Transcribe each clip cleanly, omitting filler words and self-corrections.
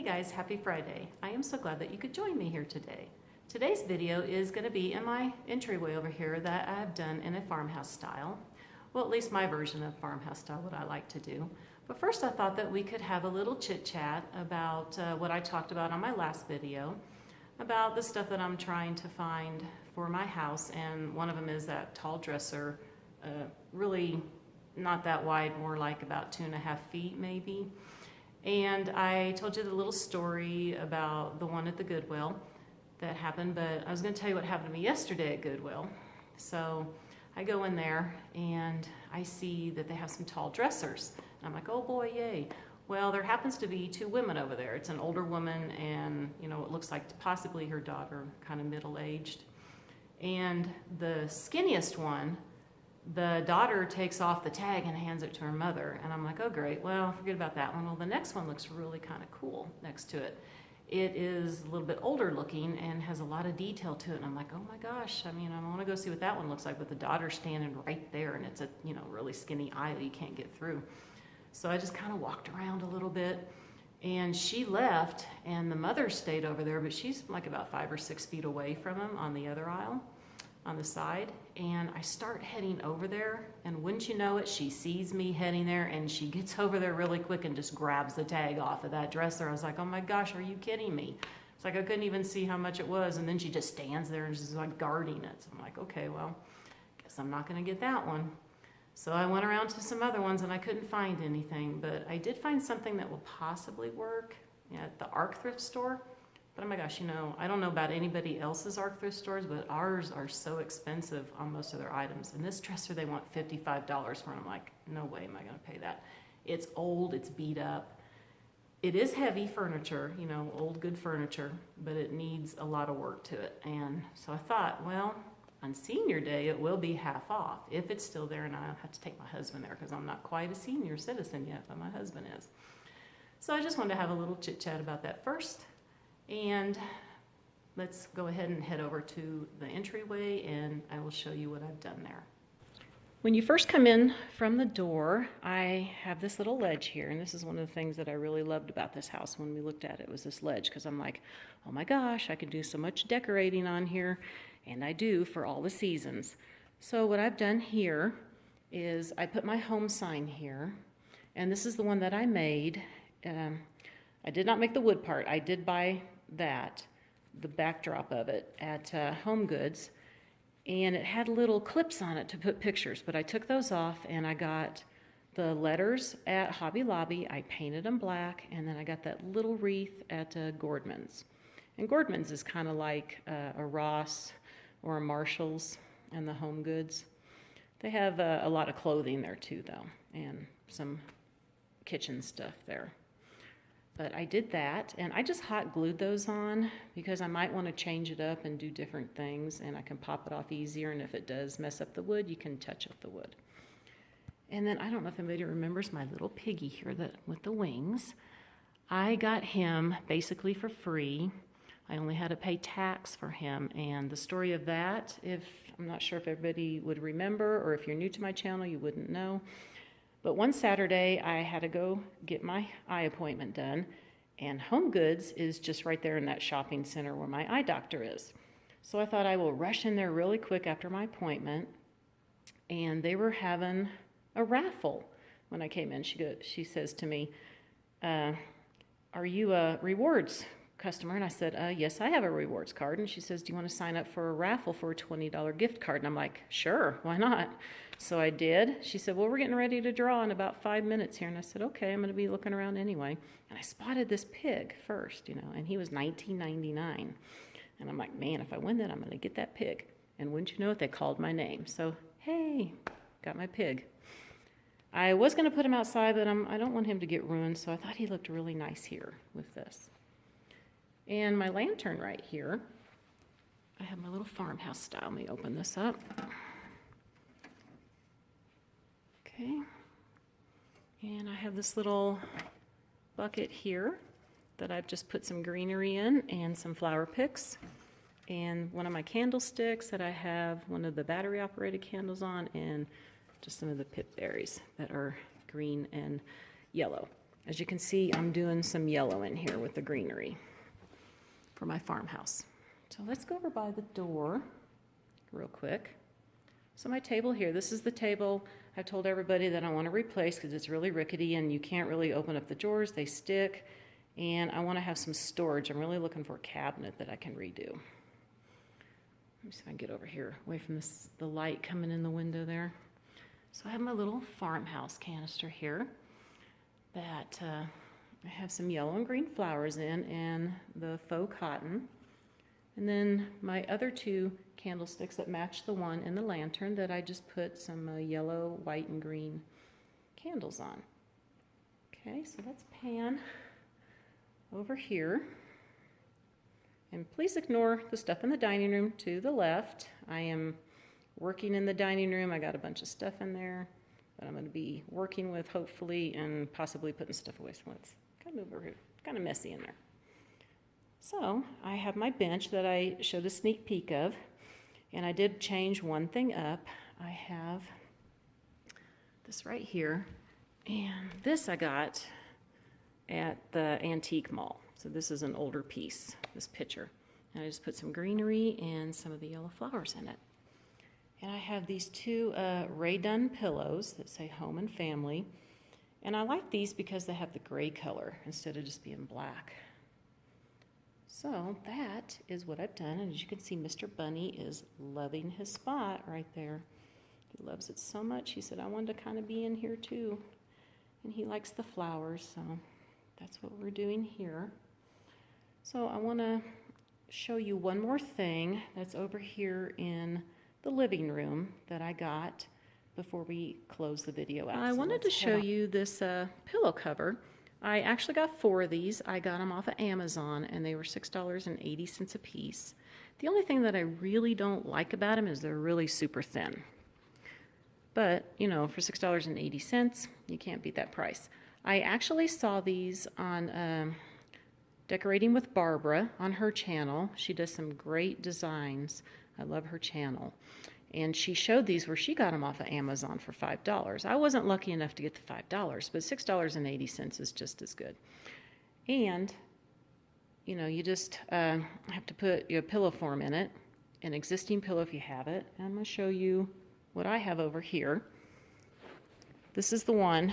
Hey guys, happy Friday. I am so glad that you could join me here today. Today's video is going to be in my entryway over here that I've done in a farmhouse style. Well, at least my version of farmhouse style, what I like to do. But first I thought that we could have a little chit chat about what I talked about on my last video, about the stuff that I'm trying to find for my house, and one of them is that tall dresser, really not that wide, more like about 2.5 feet maybe. And I told you the little story about the one at the Goodwill that happened, but I was going to tell you what happened to me yesterday at Goodwill. So I go in there and I see that they have some tall dressers. And I'm like, oh boy, yay. Well, there happens to be 2 women over there. It's an older woman and, you know, it looks like possibly her daughter, kind of middle-aged. And the skinniest one, the daughter takes off the tag and hands it to her mother. And I'm like, oh great, well, forget about that one. Well, the next one looks really kind of cool next to it. It is a little bit older looking and has a lot of detail to it. And I'm like, oh my gosh, I mean, I want to go see what that one looks like, but the daughter's standing right there and it's a, you know, really skinny aisle you can't get through. So I just kind of walked around a little bit and she left and the mother stayed over there, but she's like about 5 or 6 feet away from him on the other aisle, on the side. And I start heading over there, and wouldn't you know it, she sees me heading there and she gets over there really quick and just grabs the tag off of that dresser. I was like, oh my gosh, are you kidding me? It's like I couldn't even see how much it was, and then she just stands there and just like guarding it. So I'm like, okay, well, guess I'm not gonna get that one. So I went around to some other ones and I couldn't find anything, but I did find something that will possibly work at the ARC thrift store. But oh my gosh, you know, I don't know about anybody else's ARC thrift stores, but ours are so expensive on most of their items. And this dresser, they want $55 for, and I'm like, no way am I gonna pay that. It's old, it's beat up. It is heavy furniture, you know, old good furniture, but it needs a lot of work to it. And so I thought, well, on senior day, it will be half off, if it's still there, and I don't have to take my husband there because I'm not quite a senior citizen yet, but my husband is. So I just wanted to have a little chit chat about that first. And let's go ahead and head over to the entryway and I will show you what I've done there. When you first come in from the door, I have this little ledge here, and this is one of the things that I really loved about this house when we looked at it, was this ledge, because I'm like, oh my gosh, I can do so much decorating on here, and I do for all the seasons. So what I've done here is I put my home sign here, and this is the one that I made. I did not make the wood part. I did buy that, the backdrop of it, at Home Goods, and it had little clips on it to put pictures, but I took those off and I got the letters at Hobby Lobby. I painted them black, and then I got that little wreath at Gordman's. And Gordman's is kind of like a Ross or a Marshall's and the Home Goods. They have a lot of clothing there too, though, and some kitchen stuff there. But I did that, and I just hot glued those on because I might want to change it up and do different things, and I can pop it off easier, and if it does mess up the wood, you can touch up the wood. And then I don't know if anybody remembers my little piggy here with the wings. I got him basically for free. I only had to pay tax for him, and the story of that, I'm not sure if everybody would remember, or if you're new to my channel, you wouldn't know. But one Saturday, I had to go get my eye appointment done, and Home Goods is just right there in that shopping center where my eye doctor is. So I thought I will rush in there really quick after my appointment, and they were having a raffle when I came in. She says to me, are you a rewards customer? And I said, yes, I have a rewards card. And she says, do you want to sign up for a raffle for a $20 gift card? And I'm like, sure, why not? So I did. She said, well, we're getting ready to draw in about 5 minutes here. And I said, okay, I'm going to be looking around anyway. And I spotted this pig first, you know, and he was $19.99. And I'm like, man, if I win that, I'm going to get that pig. And wouldn't you know it, they called my name. So, hey, got my pig. I was going to put him outside, but I don't want him to get ruined, so I thought he looked really nice here with this. And my lantern right here, I have my little farmhouse style. Let me open this up. Okay. And I have this little bucket here that I've just put some greenery in and some flower picks. And one of my candlesticks that I have one of the battery operated candles on, and just some of the pip berries that are green and yellow. As you can see, I'm doing some yellow in here with the greenery for my farmhouse. So let's go over by the door real quick. So my table here, this is the table I've told everybody that I want to replace because it's really rickety and you can't really open up the drawers, they stick. And I want to have some storage. I'm really looking for a cabinet that I can redo. Let me see if I can get over here, away from the light coming in the window there. So I have my little farmhouse canister here that I have some yellow and green flowers in and the faux cotton. And then my other two candlesticks that match the one in the lantern that I just put some yellow, white, and green candles on. Okay, so let's pan over here. And please ignore the stuff in the dining room to the left. I am working in the dining room. I got a bunch of stuff in there that I'm going to be working with, hopefully, and possibly putting stuff away. So let's kind of move over here. It's kind of messy in there. So I have my bench that I showed a sneak peek of, and I did change one thing up. I have this right here, and this I got at the antique mall. So this is an older piece, this picture. And I just put some greenery and some of the yellow flowers in it. And I have these two Rae Dunn pillows that say home and family. And I like these because they have the gray color instead of just being black. So that is what I've done. And as you can see, Mr. Bunny is loving his spot right there. He loves it so much. He said, I wanted to kind of be in here too. And he likes the flowers, so that's what we're doing here. So I want to show you one more thing that's over here in the living room that I got before we close the video out. I wanted to show you this pillow cover. I actually got 4 of these. I got them off of Amazon, and they were $6.80 a piece. The only thing that I really don't like about them is they're really super thin. But, you know, for $6.80, you can't beat that price. I actually saw these on Decorating with Barbara on her channel. She does some great designs. I love her channel. And she showed these where she got them off of Amazon for $5. I wasn't lucky enough to get the $5, but $6.80 is just as good. And, you know, you just have to put your pillow form in it, an existing pillow if you have it. And I'm going to show you what I have over here. This is the one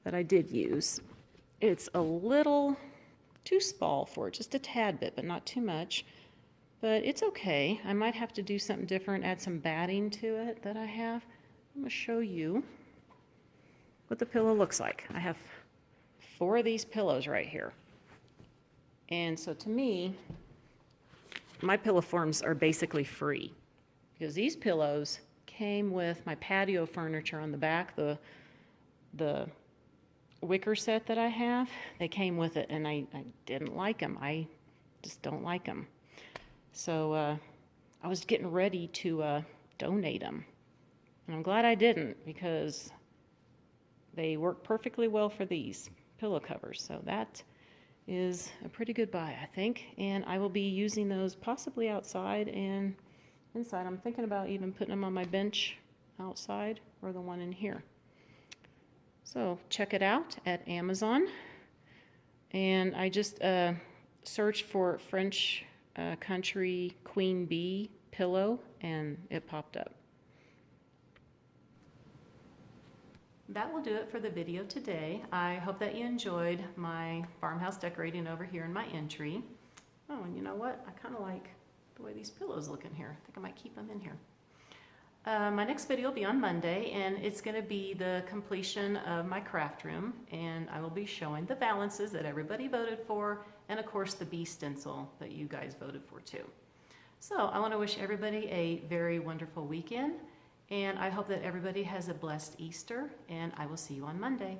that I did use. It's a little too small for it, just a tad bit, but not too much. But it's okay. I might have to do something different, add some batting to it that I have. I'm going to show you what the pillow looks like. I have 4 of these pillows right here. And so to me, my pillow forms are basically free because these pillows came with my patio furniture on the back, the wicker set that I have. They came with it, and I didn't like them. I just don't like them. So I was getting ready to donate them. And I'm glad I didn't because they work perfectly well for these pillow covers. So that is a pretty good buy, I think. And I will be using those possibly outside and inside. I'm thinking about even putting them on my bench outside or the one in here. So check it out at Amazon. And I just searched for French Country Queen Bee pillow, and it popped up. That will do it for the video today. I hope that you enjoyed my farmhouse decorating over here in my entry. Oh, and you know what? I kind of like the way these pillows look in here. I think I might keep them in here. My next video will be on Monday, and it's going to be the completion of my craft room, and I will be showing the balances that everybody voted for, and of course the bee stencil that you guys voted for too. So I want to wish everybody a very wonderful weekend, and I hope that everybody has a blessed Easter, and I will see you on Monday.